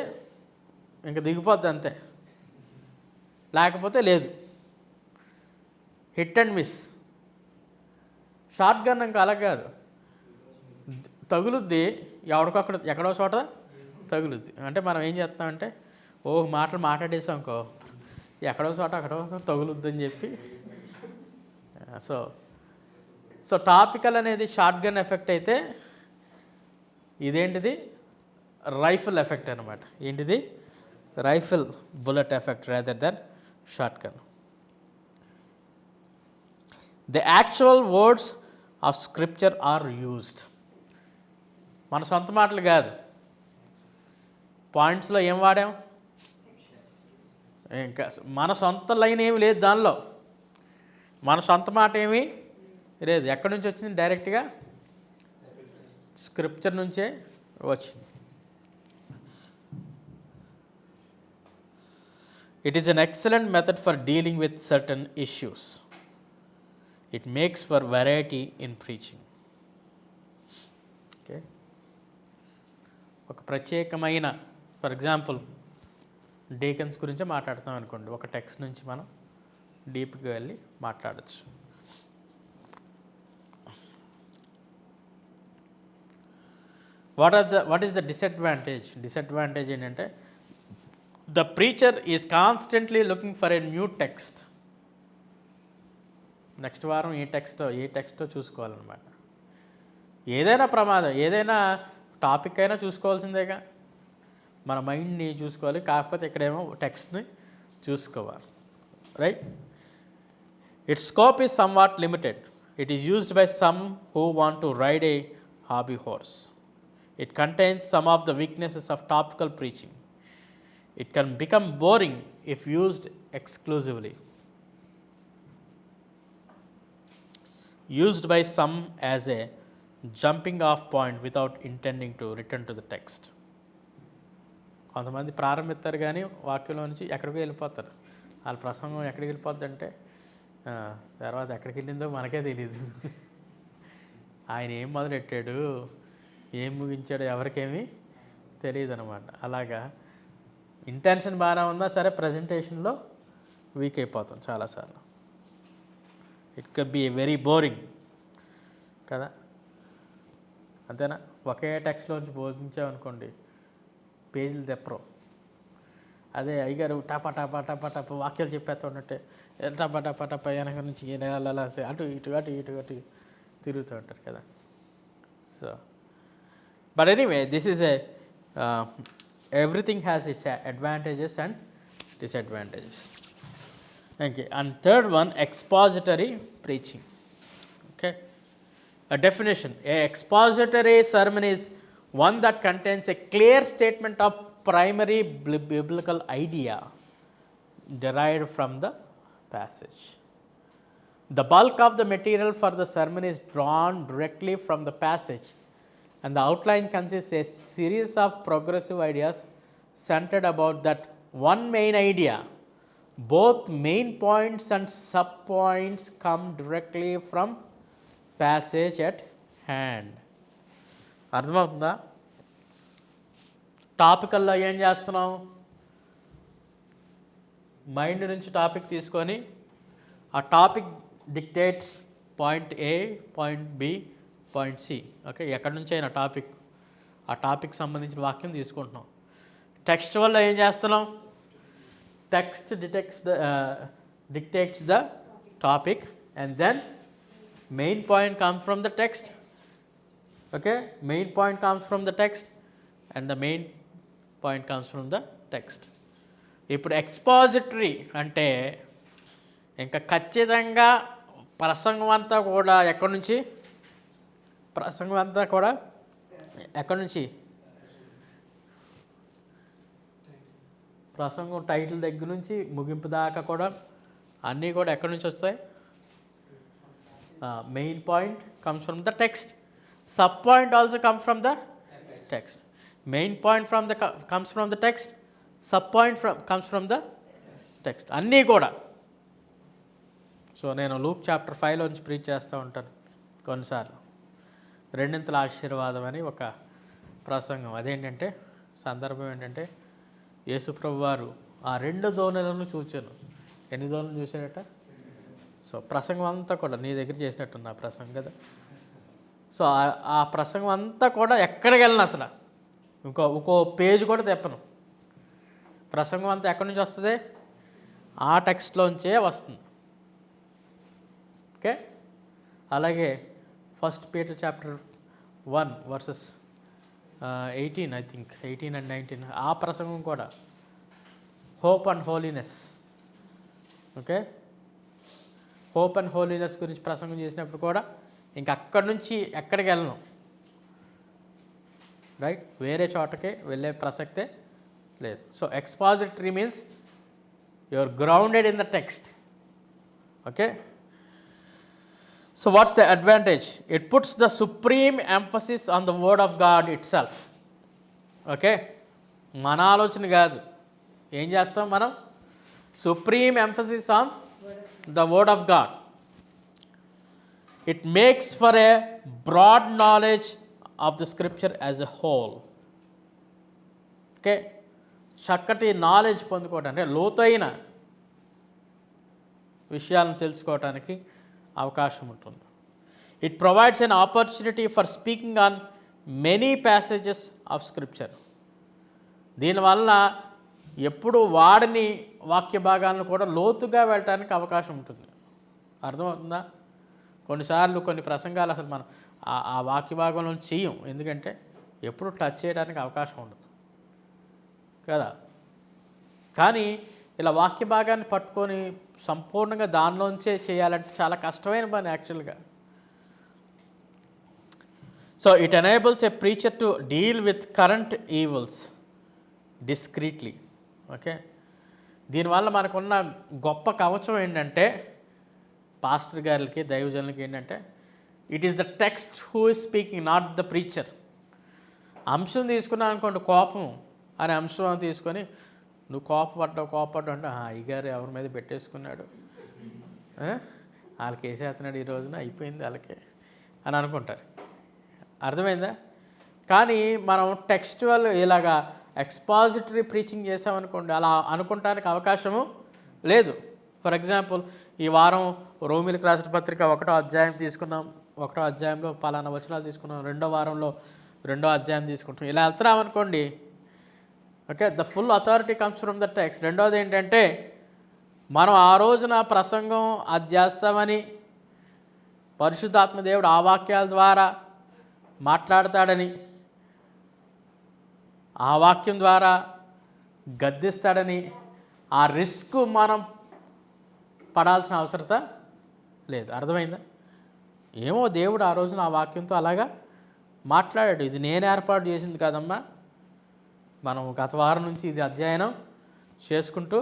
ఇంకా దిగిపోద్ది అంతే, లేకపోతే లేదు, hit and miss. Short gun ఇంకా అలా కాదు, తగులుద్ది, ఎవరికొక్కడ ఎక్కడో చోట తగులుద్ది. అంటే మనం ఏం చేస్తామంటే మాటలు మాట్లాడేసాం అనుకో, ఎక్కడో చోట అక్కడో తగులుద్ది అని చెప్పి. సో టాపికల్ అనేది షార్ట్ గన్ ఎఫెక్ట్ అయితే, ఇదేంటిది రైఫిల్ ఎఫెక్ట్ అనమాట. ఏంటిది rifle bullet effect rather than shotgun. The actual words of scripture are used. మన సొంత మాటలు కాదు, పాయింట్స్లో ఏం వాడాం, ఇంకా మన సొంత లైన్ ఏమి లేదు దానిలో, మన సొంత మాట ఏమీ లేదు. ఎక్కడి నుంచి వచ్చింది, డైరెక్ట్గా స్క్రిప్చర్ నుంచే వచ్చింది. It is an excellent method for dealing with certain issues. It makes for variety in preaching. Okay, ఒక ప్రత్యేకమైన, ఫర్ ఎగ్జాంపుల్ డీకన్స్ గురించి మాట్లాడుతాం అనుకోండి, ఒక టెక్స్ట్ నుంచి మనం డీప్గా వెళ్ళి మాట్లాడచ్చు. What is the disadvantage? Disadvantage ఏంటంటే the preacher is constantly looking for a new text. Next వారం ఏ టెక్స్టో చూసుకోవాలన్నమాట. ఏదైనా ప్రమాదం, ఏదైనా టాపిక్ అయినా చూసుకోవాల్సిందేగా, మన మైండ్ని చూసుకోవాలి. కాకపోతే ఇక్కడేమో టెక్స్ట్ని చూసుకోవాలి, right? Its scope is somewhat limited. It is used by some who want to ride a hobby horse. It contains some of the weaknesses of topical preaching. It can become boring if used exclusively. Used by some as a jumping off point without intending to return to the text. కొంతమంది ప్రారంభిస్తారు కానీ వాక్యంలో నుంచి ఎక్కడికి వెళ్ళిపోతారు. వాళ్ళ ప్రసంగం ఎక్కడికి వెళ్ళిపోద్దంటే తర్వాత ఎక్కడికి వెళ్ళిందో మనకే తెలియదు. ఆయన ఏం మొదలెట్టాడు, ఏం ముగించాడో ఎవరికేమీ తెలియదు అనమాట. అలాగా ఇంటెన్షన్ బాగానే ఉన్నా సరే ప్రజెంటేషన్లో వీక్ అయిపోతాం చాలాసార్లు. It can be very boring కదా, అంతేనా? ఒకే టెక్స్ట్లోంచి బోధించామనుకోండి, పేజీలు తెప్పరు. అదే అయ్యగారు టపా టపా టపా టపా వాక్యాలు చెప్పేస్తా ఉన్నట్టే టపా టపా టపా వెనక నుంచి అలా అటు ఇటు అటు ఇటు అటు తిరుగుతూ ఉంటారు కదా. So but anyway, this is everything has its advantages and disadvantages. Okay, and third one, expository preaching. Okay, a definition: a expository sermon is one that contains a clear statement of primary biblical idea derived from the passage. The bulk of the material for the sermon is drawn directly from the passage, and the outline consists a series of progressive ideas centered about that one main idea. Both main points and sub-points come directly from passage at hand. అర్థమవుతుందా? టాపికల్లో ఏం చేస్తున్నాం, mind నుంచి topic తీసుకొని ఆ topic dictates point A, point B, point C. Okay, ఎక్కడి నుంచి అయినా topic, ఆ టాపిక్ సంబంధించిన వాక్యం తీసుకుంటున్నాం. టెక్స్ట్ వల్ల ఏం చేస్తున్నాం, text dictates the topic, and then main point comes from the text. Okay, main point comes from the text and the main point comes from the text. ఇప్పుడు ఎక్స్పాజిటరీ అంటే ఇంకా ఖచ్చితంగా ప్రసంగం అంతా కూడా ఎక్కడి నుంచి, ప్రసంగం అంతా కూడా ఎక్కడి నుంచి, ప్రసంగం టైటిల్ దగ్గర నుంచి ముగింపు దాకా కూడా అన్నీ కూడా ఎక్కడి నుంచి వస్తాయి, main point comes from the text, sub point also comes from the text. Main point comes from the text, sub point comes from the text, అన్నీ కూడా. సో నేను లూక్ చాప్టర్ 5 నుంచి ప్రీచ్ చేస్తూ ఉంటాను కొన్నిసార్లు. రెండింతల ఆశీర్వాదం అని ఒక ప్రసంగం. అదేంటంటే సందర్భం ఏంటంటే యేసుప్రభు వారు ఆ 2 దోణలను చూచాను. ఎన్ని దోణలు చూశాడట? సో ప్రసంగం అంతా కూడా నీ దగ్గర చేసినట్టుంది ఆ ప్రసంగం కదా. సో ఆ ప్రసంగం అంతా కూడా ఎక్కడికి వెళ్ళను అసలు, ఇంకో పేజ్ కూడా తెప్పను. ప్రసంగం అంతా ఎక్కడి నుంచి వస్తుంది? ఆ టెక్స్ట్లోంచే వస్తుంది. ఓకే. అలాగే 1 Peter chapter 1 verses 18 I think 18 and 19 ఆ ప్రసంగం కూడా hope and holiness. Okay, hope and holiness గురించి ప్రసంగం చేసినప్పుడు కూడా ఇంక అక్కడి నుంచి ఎక్కడికి వెళ్ళను, రైట్, వేరే చోటకే వెళ్ళే ప్రసక్తే లేదు. So expository means you are grounded in the text. Okay. So what's the advantage? It puts the supreme emphasis on the word of God itself. Okay, మన ఆలోచన కాదు, ఏం చేస్తాం మనం? supreme emphasis on the word of God. It makes for a broad knowledge of the scripture as a whole. Okay, చక్కటి knowledge పొందుకోవడానికి, అంటే లోతైన విషయాలను తెలుసుకోవటానికి అవకాశం ఉంటుంది. It provides an opportunity for speaking on many passages of scripture. దీనివల్ల ఎప్పుడు వాడని వాక్య భాగాలను కూడా లోతుగా వెళ్ళటానికి అవకాశం ఉంటుంది. అర్థమవుతుందా? కొన్నిసార్లు కొన్ని ప్రసంగాలు అసలు మనం ఆ వాక్య భాగంలో చెయ్యం, ఎందుకంటే ఎప్పుడు టచ్ చేయడానికి అవకాశం ఉండదు కదా. కానీ ఇలా వాక్య భాగాన్ని పట్టుకొని సంపూర్ణంగా దానిలోంచే చేయాలంటే చాలా కష్టమైన పని యాక్చువల్గా. So it enables a preacher to deal with current evils discreetly. Okay, దీనివల్ల మనకున్న గొప్ప కవచం ఏంటంటే పాస్టర్ గారికి, దైవజనులకి ఏంటంటే it is the text who is speaking, not the preacher. అంశం తీసుకున్నాను అనుకోండి, కోపం అనే అంశం తీసుకొని నువ్వు కోపపడ్డావు అంటే అయ్యగారు ఎవరి మీద పెట్టేసుకున్నాడు, వాళ్ళకి వేసేస్తున్నాడు ఈ రోజున, అయిపోయింది వాళ్ళకి అని అనుకుంటారు. అర్థమైందా? కానీ మనం టెక్స్చువల్ ఇలాగా ఎక్స్పాజిటరీ ప్రీచింగ్ చేసామనుకోండి, అలా అనుకుంటానికి అవకాశము లేదు. ఫర్ ఎగ్జాంపుల్ ఈ వారం రోమిలకు రాసిన పత్రిక 1వ అధ్యాయం తీసుకున్నాం, 1వ అధ్యాయంలో పలానా వచనాలు తీసుకున్నాం, 2వ వారంలో 2వ అధ్యాయం తీసుకుంటాం, ఇలా వెళ్తున్నాం అనుకోండి. Okay, the full authority comes from the text. రెండవది ఏంటంటే మనం ఆ రోజున ప్రసంగం అది చేస్తామని పరిశుద్ధాత్మ దేవుడు ఆ వాక్యాల ద్వారా మాట్లాడతాడని, ఆ వాక్యం ద్వారా గద్దిస్తాడని ఆ రిస్క్ మనం పడాల్సిన అవసరత లేదు. అర్థమైందా? ఏమో దేవుడు ఆ రోజున ఆ వాక్యంతో అలాగా మాట్లాడాడు, ఇది నేను ఏర్పాటు చేసింది కాదమ్మా, మనం గత వారం నుంచి ఇది అధ్యయనం చేసుకుంటూ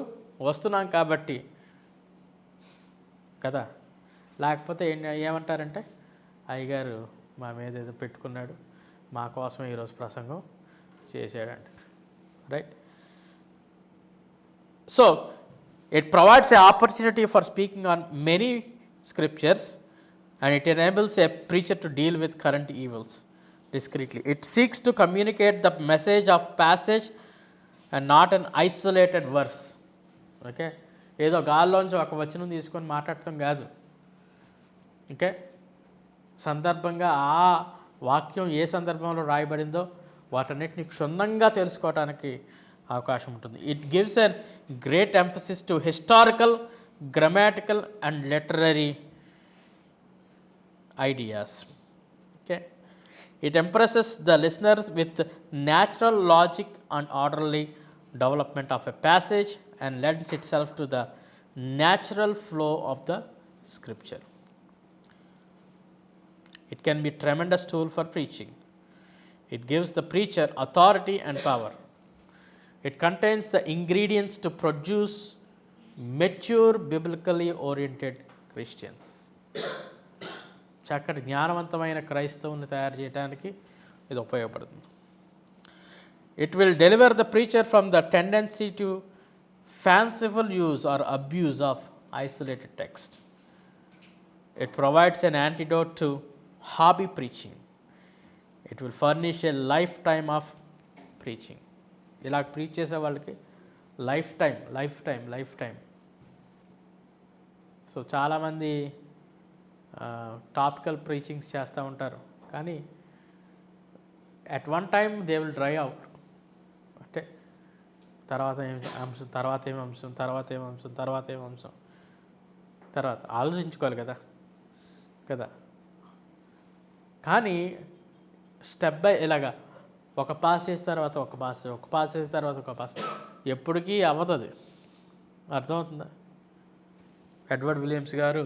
వస్తున్నాం కాబట్టి కదా. లేకపోతే ఏమంటారంటే అయ్యగారు మా మీద ఏదో పెట్టుకున్నాడు, మా కోసం ఈరోజు ప్రసంగం చేశాడంట, right. So it provides A opportunity for speaking on many scriptures and it enables A preacher to deal with current evils discreetly. It seeks to communicate the message of passage and not an isolated verse. Okay, ఏదో గాల్లోంచి ఒక వచనం తీసుకొని మాట్లాడటం కాదు. Okay, సందర్భంగా ఆ వాక్యం ఏ సందర్భంలో రాయబడిందో వాటన్నిటిని క్షుణ్ణంగా తెలుసుకోవడానికి అవకాశం ఉంటుంది. It gives an great emphasis to historical, grammatical and literary ideas. Okay, it impresses the listeners with natural logic and orderly development of a passage and lends itself to the natural flow of the scripture. It can be a tremendous tool for preaching. It gives the preacher authority and power. It contains the ingredients to produce mature, biblically oriented Christians. చక్కటి జ్ఞానవంతమైన క్రైస్తవుని తయారు చేయడానికి ఇది ఉపయోగపడుతుంది. It will deliver the preacher from the tendency to fanciful use or abuse of isolated text. It provides an antidote to hobby preaching it will furnish a lifetime of preaching. ఇలా preach చేసే వాళ్ళకి lifetime. So చాలామంది topical preachings చేస్తూ ఉంటారు, కానీ at one time they will dry out. అంటే తర్వాత ఏం అంశం, తర్వాత ఆలోచించుకోవాలి కదా. కానీ స్టెప్ బై ఇలాగా ఒక పాస్ చేసిన తర్వాత ఒక పాస్ చేసిన తర్వాత ఒక పాస్ ఎప్పటికీ అవ్వదు. అర్థమవుతుందా? ఎడ్వర్డ్ విలియమ్స్ గారు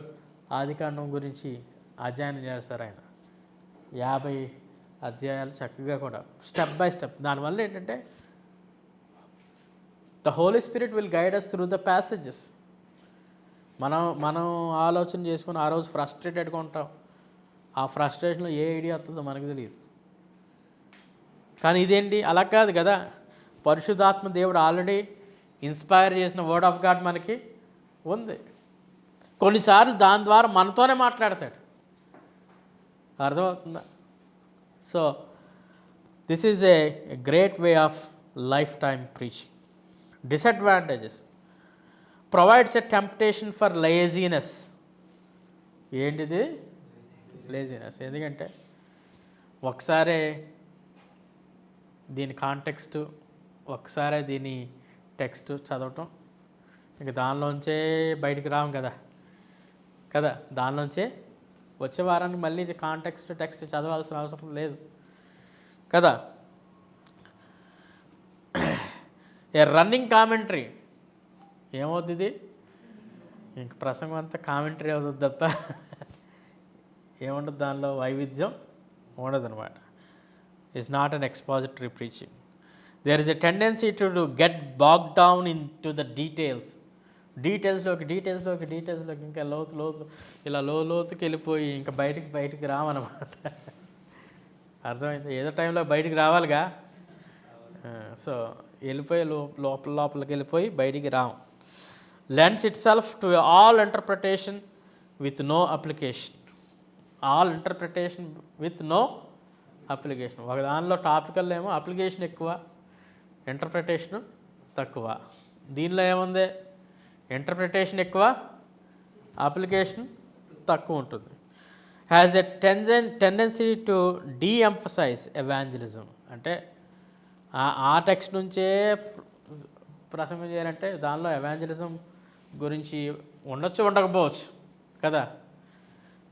ఆదికాండం గురించి అధ్యయనం చేస్తారు. ఆయన 50 అధ్యాయాలు చక్కగా కూడా స్టెప్ బై స్టెప్. దానివల్ల ఏంటంటే the Holy Spirit will guide us through the passages. మనం ఆలోచన చేసుకుని ఆ రోజు ఫ్రస్ట్రేటెడ్గా ఉంటాం. ఆ ఫ్రస్ట్రేషన్లో ఏ ఐడియా వస్తుందో మనకు తెలియదు. కానీ ఇదేంటి, అలా కాదు కదా. పరిశుద్ధాత్మ దేవుడు ఆల్రెడీ ఇన్స్పైర్ చేసిన వర్డ్ ఆఫ్ గాడ్ మనకి ఉంది. కొన్నిసార్లు దాని ద్వారా మనతోనే మాట్లాడతాడు. అర్థమవుతుందా? So this is a great way of life time preaching. Disadvantages: provides a temptation for laziness. ఏంటిది? లేజీనెస్. ఎందుకంటే ఒకసారి దీని కాంటెక్స్ట్, ఒకసారి దీని టెక్స్ట్ చదవటం, ఇంక దానిలోంచే బయటికి రాము కదా. దానిలోంచే వచ్చే వారానికి మళ్ళీ టెక్స్ట్ చదవాల్సిన అవసరం లేదు కదా. ఏ రన్నింగ్ కామెంటరీ. ఏమవుతుంది? ఇంక ప్రసంగం అంతా కామెంటరీ అవుతుంది తప్ప ఏముండదు, దానిలో వైవిధ్యం ఉండదు అనమాట. is not an expository preaching. There is a tendency to get bogged down into the details. డీటెయిల్స్లోకి ఇంకా ఇలా లోతుకి వెళ్ళిపోయి ఇంకా బయటికి రామన్నమాట. అర్థమైంది? ఏదో టైంలో బయటికి రావాలిగా. సో వెళ్ళిపోయి లోపలికి వెళ్ళిపోయి బయటికి రాము. Lends itself to all interpretation with no application. ఒక దానిలో టాపికల్ ఏమో అప్లికేషన్ ఎక్కువ, ఇంటర్ప్రిటేషన్ తక్కువ. దీనిలో ఏముంది? ఇంటర్ప్రిటేషన్ ఎక్కువ, అప్లికేషన్ తక్కువ ఉంటుంది. Has a tendency to de-emphasize evangelism. అంటే ఆ టెక్స్ట్ నుంచే ప్రసంగం చేయాలంటే దానిలో ఎవాంజలిజం గురించి ఉండకపోవచ్చు కదా.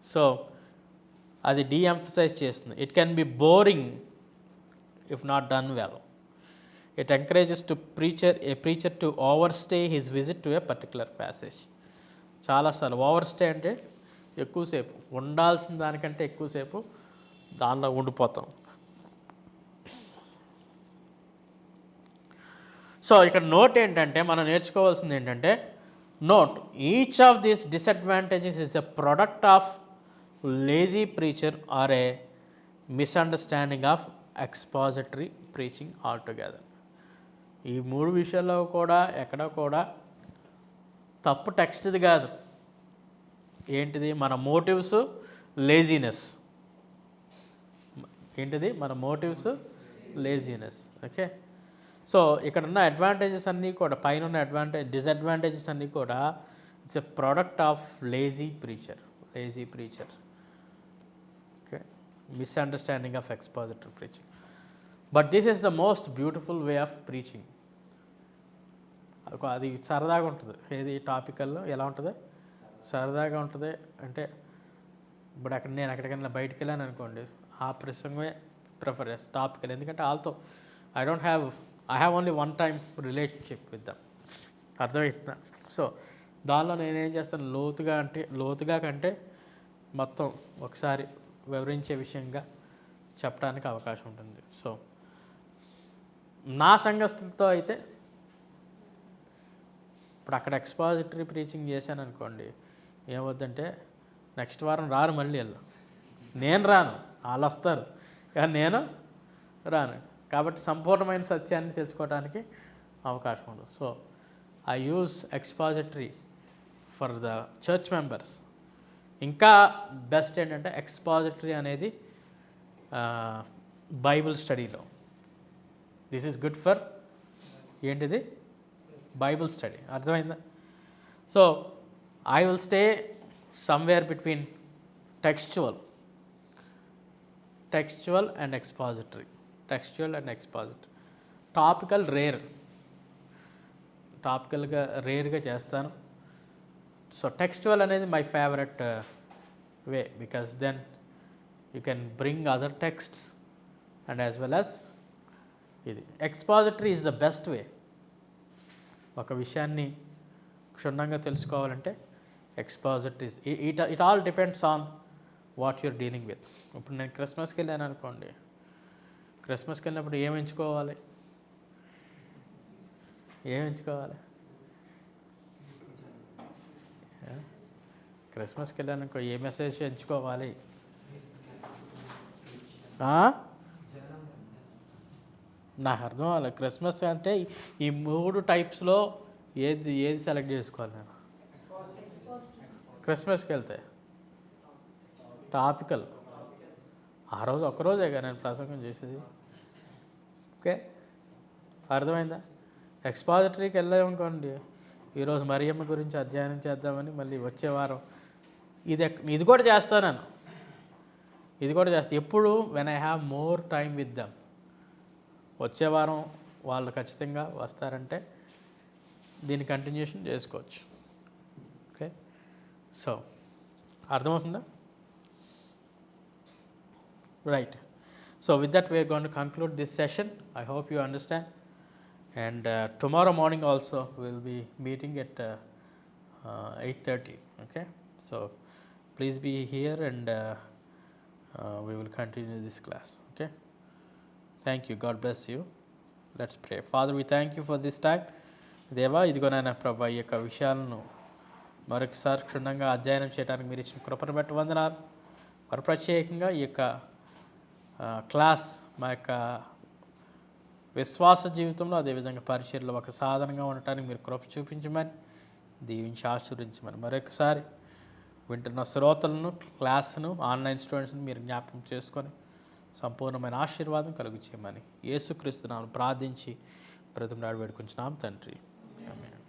సో అది డీఎంఫసైజ్ చేస్తుంది. It can be boring if not done well. It encourages A preacher to overstay his visit to A particular passage. చాలాసార్లు ఓవర్స్టే అంటే ఎక్కువసేపు, ఉండాల్సిన దానికంటే ఎక్కువసేపు దానిలో ఉండిపోతాం. సో ఇక్కడ నోట్ ఏంటంటే, మనం నేర్చుకోవాల్సింది ఏంటంటే, note each of these disadvantages is a product of lazy preacher or a misunderstanding of expository preaching altogether. ఈ 3 విషయాల్లో కూడా ఎక్కడ కూడా తప్పు టెక్స్ట్ది కాదు. ఏంటిది? మన మోటివ్స్, లేజీనెస్. ఓకే. సో ఇక్కడ ఉన్న అడ్వాంటేజెస్ అన్నీ కూడా, పైన ఉన్న డిసడ్వాంటేజెస్ అన్నీ కూడా it's a product of lazy preacher. Okay. Misunderstanding of expository preaching. But this is the most beautiful way of preaching. అది సరదాగా ఉంటుంది. ఏది టాపికల్లో ఎలా ఉంటుంది? సరదాగా ఉంటుంది. అంటే ఇప్పుడు నేను ఎక్కడికైనా బయటికి వెళ్ళాను అనుకోండి, ఆ ప్రసంగమే ప్రిఫర్ చేస్తాను టాపికల్. ఎందుకంటే వాళ్ళతో I have only one time relationship with them. అర్థమవుతుందా? సో దానిలో నేనేం చేస్తాను, లోతుగా కంటే మొత్తం ఒకసారి వివరించే విషయంగా చెప్పడానికి అవకాశం ఉంటుంది. సో నా సంఘస్థులతో అయితే ఇప్పుడు అక్కడ ఎక్స్పాజిటరీ ప్రీచింగ్ చేశాను అనుకోండి, ఏమవుద్దంటే నెక్స్ట్ వారం రారు మళ్ళీ వెళ్ళు. నేను రాను, వాళ్ళు వస్తారు కానీ నేను రాను. కాబట్టి సంపూర్ణమైన సత్యాన్ని తెలుసుకోవడానికి అవకాశం ఉండదు. So I use expository for the church members. ఇంకా బెస్ట్ ఏంటంటే ఎక్స్పాజిటరీ అనేది బైబిల్ స్టడీలో. దిస్ ఈజ్ గుడ్ ఫర్ ఏంటిది, బైబిల్ స్టడీ. అర్థమైందా? So I will stay somewhere between textual and expository. Topical రేర్గా చేస్తాను. సో టెక్స్చువల్ అనేది my favourite way, because then you can bring other texts and as well as ఇది. Expository is the best way. ఒక విషయాన్ని క్షుణ్ణంగా తెలుసుకోవాలంటే expository. It all depends on what you're dealing with. ఇప్పుడు నేను క్రిస్మస్కి వెళ్ళాను అనుకోండి, క్రిస్మస్కి వెళ్ళినప్పుడు ఏం ఎంచుకోవాలి? క్రిస్మస్కి వెళ్ళాను అనుకో, ఏ మెసేజ్ ఎంచుకోవాలి? నాకు అర్థం అవ్వాలి. క్రిస్మస్ అంటే ఈ 3 టైప్స్లో ఏది సెలెక్ట్ చేసుకోవాలి నేను క్రిస్మస్కి వెళ్తే? టాపికల్. ఆ రోజు ఒక్కరోజేగా నేను ప్రసంగం చేసేది. ఓకే, అర్థమైందా? ఎక్స్పాజిటరీకి వెళ్ళామనుకోండి, ఈరోజు మరియమ్మ గురించి అధ్యయనం చేద్దామని, మళ్ళీ వచ్చే వారం ఇది కూడా చేస్తాను నేను. ఎప్పుడు when I have more time with them. వచ్చే వారం వాళ్ళు ఖచ్చితంగా వస్తారంటే దీన్ని కంటిన్యూషన్ చేసుకోవచ్చు. ఓకే, సో అర్థమవుతుందా? Right. So with that we're going to conclude this session. I hope you understand. And tomorrow morning also we will be meeting at 8:30. Okay, so please be here and we will continue this class. Okay, thank you. God bless you. Let's pray. Father, we thank you for this time. దేవా, ఇదిగో నాయన ప్రభా, ఈ యొక్క విషయాలను మరొకసారి క్షుణ్ణంగా అధ్యయనం చేయడానికి మీరు ఇచ్చిన కృపను బట్టి వందనాలు. మరి ప్రత్యేకంగా ఈ యొక్క క్లాస్ మా యొక్క విశ్వాస జీవితంలో, అదేవిధంగా పరిచర్లో ఒక సాధనంగా ఉండటానికి మీరు కృప చూపించమని, దీవించి ఆశీర్వదించమని, మరొకసారి వింటున్న శ్రోతలను, క్లాస్ను, ఆన్లైన్ స్టూడెంట్స్ని మీరు జ్ఞాపకం చేసుకొని సంపూర్ణమైన ఆశీర్వాదం కలుగు చేయమని యేసుక్రీస్తు నామమున ప్రార్థించి బ్రతిమలాడి వేడుకుంటున్నాం తండ్రి. ఆమేన్.